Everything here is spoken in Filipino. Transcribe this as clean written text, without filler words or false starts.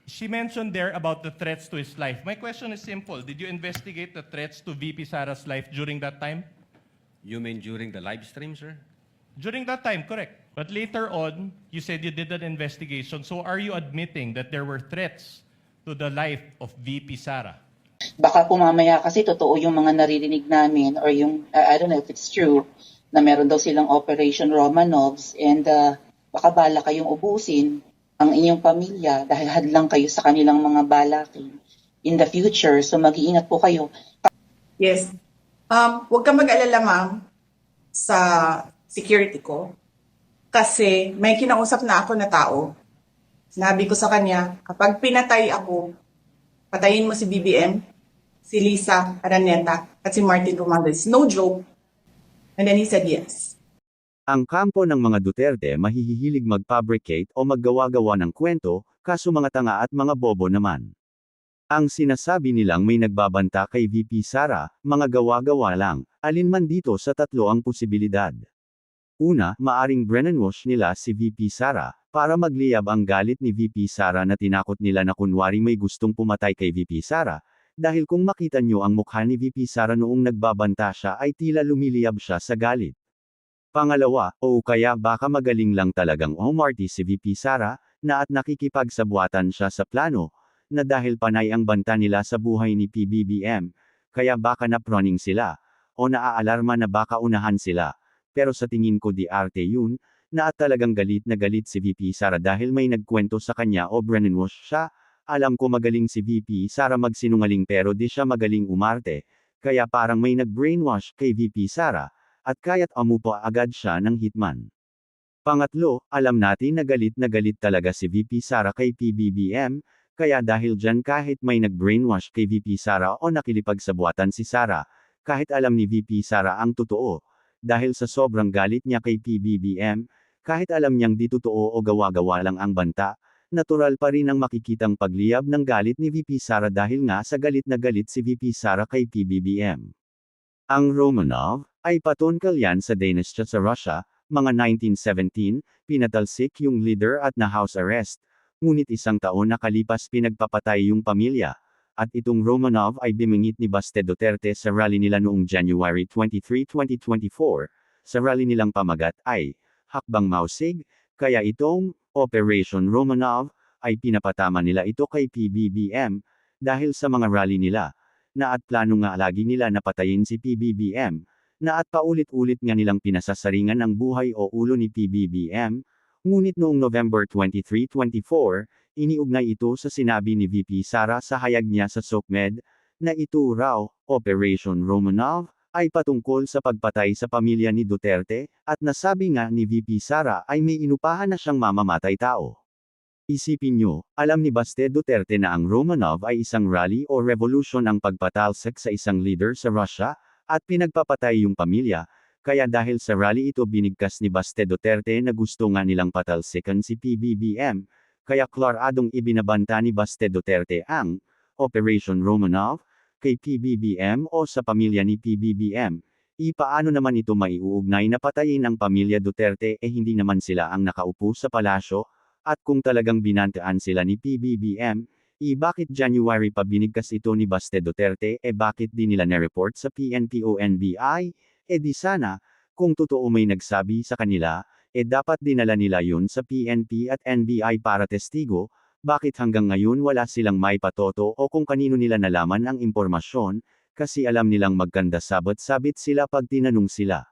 She mentioned there about the threats to his life. My question is simple. Did you investigate the threats to VP Sara's life during that time? You mean during the live stream, sir? During that time, correct. But later on, you said you did an investigation. So are you admitting that there were threats to the life of VP Sara? Baka po mamaya kasi totoo yung mga naririnig namin or yung, I don't know if it's true, na meron daw silang Operation Romanovs and baka bala kayong ubusin ang inyong pamilya dahil hadlang kayo sa kanilang mga balakin in the future. So mag-iingat po kayo. Yes. Huwag ka mag-alala, ma'am, sa security ko. Kasi may kinausap na ako na tao. Sinabi ko sa kanya, kapag pinatay ako, patayin mo si BBM, si Lisa Araneta, at si Martin Romualdez. No joke. And then he said yes. Ang kampo ng mga Duterte mahihilig mag-fabricate o maggawa-gawa ng kwento, kaso mga tanga at mga bobo naman. Ang sinasabi nilang may nagbabanta kay VP Sara, mga gawa-gawa lang, alin man dito sa tatlo ang posibilidad. Una, maaring brainwash nila si VP Sara, para magliyab ang galit ni VP Sara na tinakot nila na kunwari may gustong pumatay kay VP Sara, dahil kung makita nyo ang mukha ni VP Sara noong nagbabanta siya ay tila lumiliyab siya sa galit. Pangalawa, o kaya baka magaling lang talagang umarty si VP Sara, na at nakikipagsabwatan siya sa plano, na dahil panay ang banta nila sa buhay ni PBBM, kaya baka naproning sila, o naaalarma na baka unahan sila. Pero sa tingin ko di arte yun, na at talagang galit na galit si VP Sara dahil may nagkwento sa kanya o brainwash siya. Alam ko magaling si VP Sara magsinungaling pero di siya magaling umarte, kaya parang may nag-brainwash kay VP Sara, at kaya't amupa agad siya ng hitman. Pangatlo, alam natin na galit talaga si VP Sara kay PBBM, kaya dahil dyan kahit may nag-brainwash kay VP Sara o nakilipagsabwatan si Sara, kahit alam ni VP Sara ang totoo, dahil sa sobrang galit niya kay PBBM, kahit alam niyang di totoo o gawa-gawa lang ang banta, natural pa rin ang makikitang pagliyab ng galit ni VP Sara dahil nga sa galit na galit si VP Sara kay PBBM. Ang Romanov ay patungkol yan sa dynasty sa Russia, mga 1917, pinatalsik yung leader at na house arrest, ngunit isang taon nakalipas pinagpapatay yung pamilya, at itong Romanov ay bimingit ni Baste Duterte sa rally nila noong January 23, 2024, sa rally nilang pamagat ay, Hakbang Mausig, kaya itong, Operation Romanov, ay pinapatama nila ito kay PBBM, dahil sa mga rally nila, na at plano nga lagi nila na patayin si PBBM, na at paulit-ulit nga nilang pinasasaringan ang buhay o ulo ni PBBM, ngunit noong November 23, 24, iniugnay ito sa sinabi ni VP Sara sa hayag niya sa SOCMED, na ito raw, Operation Romanov, ay patungkol sa pagpatay sa pamilya ni Duterte, at nasabi nga ni VP Sara ay may inupahan na siyang mamamatay tao. Isipin nyo, alam ni Baste Duterte na ang Romanov ay isang rally o revolution ang pagpatalsik sa isang leader sa Russia, at pinagpapatay yung pamilya, kaya dahil sa rally ito binigkas ni Baste Duterte na gusto nga nilang patalsikan si PBBM, kaya klaradong ibinabanta ni Baste Duterte ang Operation Romanov kay PBBM o sa pamilya ni PBBM. Paano naman ito maiuugnay na patayin ang pamilya Duterte hindi naman sila ang nakaupo sa palasyo, at kung talagang binantaan sila ni PBBM, bakit January pa binigkas ito ni Baste Duterte bakit di nila na-report sa PNP o NBI? Di sana, kung totoo may nagsabi sa kanila, dapat dinala nila yun sa PNP at NBI para testigo, bakit hanggang ngayon wala silang may patoto o kung kanino nila nalaman ang impormasyon, kasi alam nilang magkanda sabit-sabit sila pag tinanong sila.